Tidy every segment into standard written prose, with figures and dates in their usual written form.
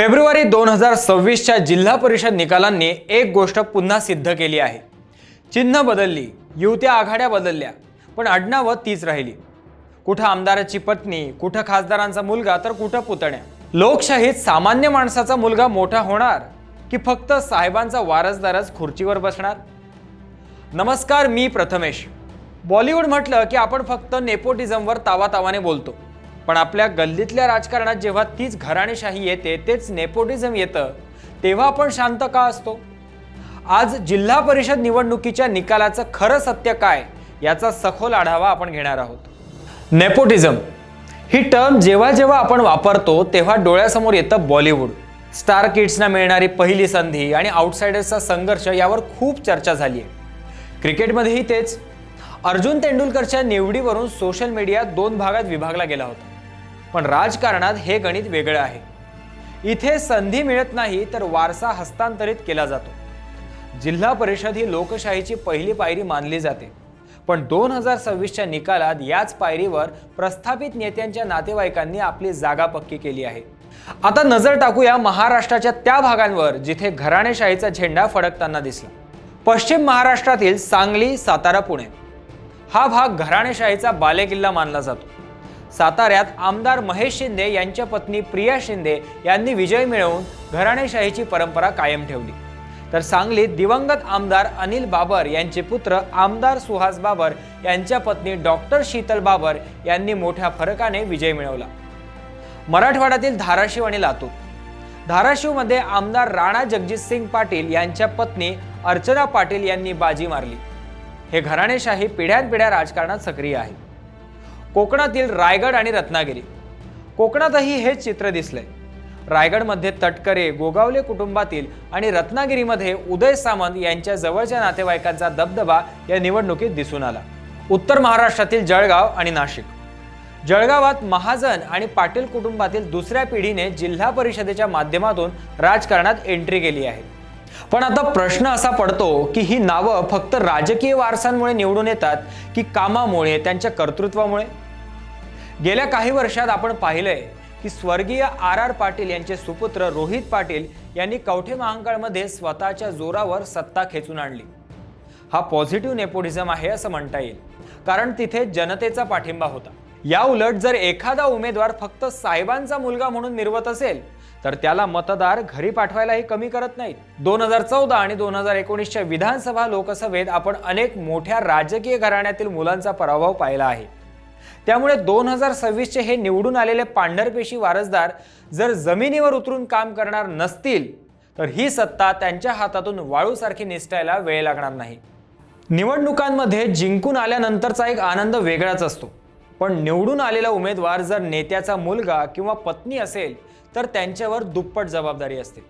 February 2026च्या जिल्हा परिषद निकालांनी एक गोष्ट पुन्हा सिद्ध केली आहे। चिन्ह बदलली, युत्या आघाड्या बदलल्या, पण आडनावं तीच राहिली। कुठं आमदाराची पत्नी, कुठं खासदारांचा मुलगा, तर कुठं पुतण्या। लोकशाहीत सामान्य माणसाचा मुलगा मोठा होणार की फक्त साहेबांचा वारसदारच खुर्चीवर बसणार? नमस्कार, मी प्रथमेश। बॉलिवूड म्हटलं की आपण फक्त नेपोटिझमवर तावातावाने बोलतो, पण आपल्या गल्लीतल्या राजकारणात जेव्हा तीच घराणेशाही येते, तेच नेपोटिझम येतं, तेव्हा आपण शांत का असतो? आज जिल्हा परिषद निवडणुकीच्या निकालाचं खरं सत्य काय याचा सखोल आढावा आपण घेणार आहोत। नेपोटिझम ही टर्म जेव्हा जेव्हा आपण वापरतो तेव्हा डोळ्यासमोर येतं बॉलिवूड, स्टार किड्सना मिळणारी पहिली संधी आणि आउटसाइडर्सचा संघर्ष यावर खूप चर्चा झाली आहे। क्रिकेटमध्येही तेच। अर्जुन तेंडुलकरच्या निवडीवरून सोशल मीडिया दोन भागात विभागला गेला होता, पण राजकारणात हे गणित वेगळं आहे। इथे संधी मिळत नाही तर वारसा हस्तांतरित केला जातो। जिल्हा परिषद ही लोकशाहीची पहिली पायरी मानली जाते, पण 2026च्या निकालात याच पायरीवर प्रस्थापित नेत्यांच्या नातेवाईकांनी आपली जागा पक्की केली आहे। आता नजर टाकूया महाराष्ट्राच्या त्या भागांवर जिथे घराणेशाहीचा झेंडा फडकताना दिसला। पश्चिम महाराष्ट्रातील सांगली, सातारा, पुणे हा भाग घराणेशाहीचा बालेकिल्ला मानला जातो। साताऱ्यात आमदार महेश शिंदे यांच्या पत्नी प्रिया शिंदे यांनी विजय मिळवून घराणेशाहीची परंपरा कायम ठेवली, तर सांगलीत दिवंगत आमदार अनिल बाबर यांचे पुत्र आमदार सुहास बाबर यांच्या पत्नी डॉक्टर शीतल बाबर यांनी मोठ्या फरकाने विजय मिळवला। मराठवाड्यातील धाराशिव आणि लातूर। धाराशिवमध्ये आमदार राणा जगजितसिंग पाटील यांच्या पत्नी अर्चना पाटील यांनी बाजी मारली। हे घराणेशाही पिढ्यानपिढ्या राजकारणात सक्रिय आहे। कोकणातील रायगड आणि रत्नागिरी। कोकणातही हेच चित्र दिसलंय। रायगडमध्ये तटकरे, गोगावले कुटुंबातील आणि रत्नागिरीमध्ये उदय सामंत यांच्या जवळच्या नातेवाईकांचा दबदबा या निवडणुकीत दिसून आला। उत्तर महाराष्ट्रातील जळगाव आणि नाशिक। जळगावात महाजन आणि पाटील कुटुंबातील दुसऱ्या पिढीने जिल्हा परिषदेच्या माध्यमातून राजकारणात एंट्री केली आहे। पण आता प्रश्न असा पडतो की ही नावं फक्त राजकीय वारसांमुळे निवडून येतात की कामामुळे, त्यांच्या कर्तृत्वामुळे? गेल्या काही वर्षात आपण पाहिलंय की स्वर्गीय आर पाटील यांचे सुपुत्र रोहित पाटील यांनी कवठे महांकाळमध्ये स्वतःच्या जोरावर सत्ता खेचून आणली। हा पॉझिटिव्ह नेपोटिझम आहे असं म्हणता येईल, कारण तिथे जनतेचा पाठिंबा होता। या उलट जर एखादा उमेदवार फक्त साहेबांचा मुलगा म्हणून मिरवत असेल तर त्याला मतदार घरी पाठवायलाही कमी करत नाहीत। 2014 आणि 2019च्या विधानसभा लोकसभेत आपण अनेक मोठ्या राजकीय घराण्यातील मुलांचा पराभव पाहिला आहे। त्यामुळे 2026चे हे निवडून आलेले पांढरपेशी वारसदार जर जमिनीवर उतरून काम करणार नसतील तर ही सत्ता त्यांच्या हातातून वाळूसारखी निसटायला वेळ लागणार नाही। निवडणुकांमध्ये जिंकून आल्यानंतरचा एक आनंद वेगळाच असतो, पण निवडून आलेला उमेदवार जर नेत्याचा मुलगा किंवा पत्नी असेल तर त्यांच्यावर दुप्पट जबाबदारी असते।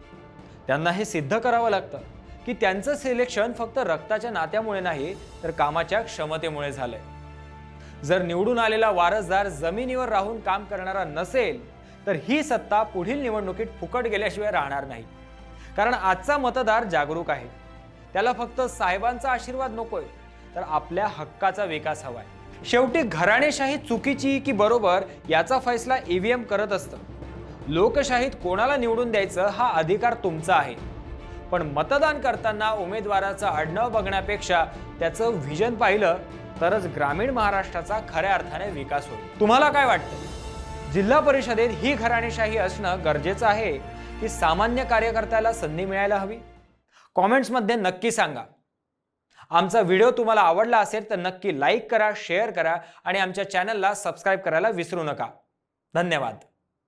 त्यांना हे सिद्ध करावं लागतं की त्यांचं सिलेक्शन फक्त रक्ताच्या नात्यामुळे नाही तर कामाच्या क्षमतेमुळे झालंय। जर निवडून आलेला वारसदार जमिनीवर राहून काम करणारा नसेल तर ही सत्ता पुढील निवडणुकीत फुकट गेल्याशिवाय राहणार नाही, कारण आजचा मतदार जागरूक आहे। त्याला फक्त साहेबांचा आशीर्वाद नकोय, तर आपल्या हक्काचा विकास हवाय। शेवटी घराणेशाही चुकीची की बरोबर याचा फैसला ईव्हीएम करत असतं। लोकशाहीत कोणाला निवडून द्यायचं हा अधिकार तुमचा आहे, पण मतदान करताना उमेदवाराचं आडनाव बघण्यापेक्षा त्याचं व्हिजन पाहिलं तरच ग्रामीण महाराष्ट्राचा खऱ्या अर्थाने विकास होईल। तुम्हाला काय वाटतं? जिल्हा परिषदेत ही घराणेशाही असणं गरजेचं आहे की सामान्य कार्यकर्त्याला संधी मिळायला हवी? कॉमेंट्समध्ये नक्की सांगा। आमचा व्हिडिओ तुम्हाला आवडला असेल तर नक्की लाईक करा, शेअर करा आणि आमच्या चॅनलला सबस्क्राईब करायला विसरू नका। धन्यवाद।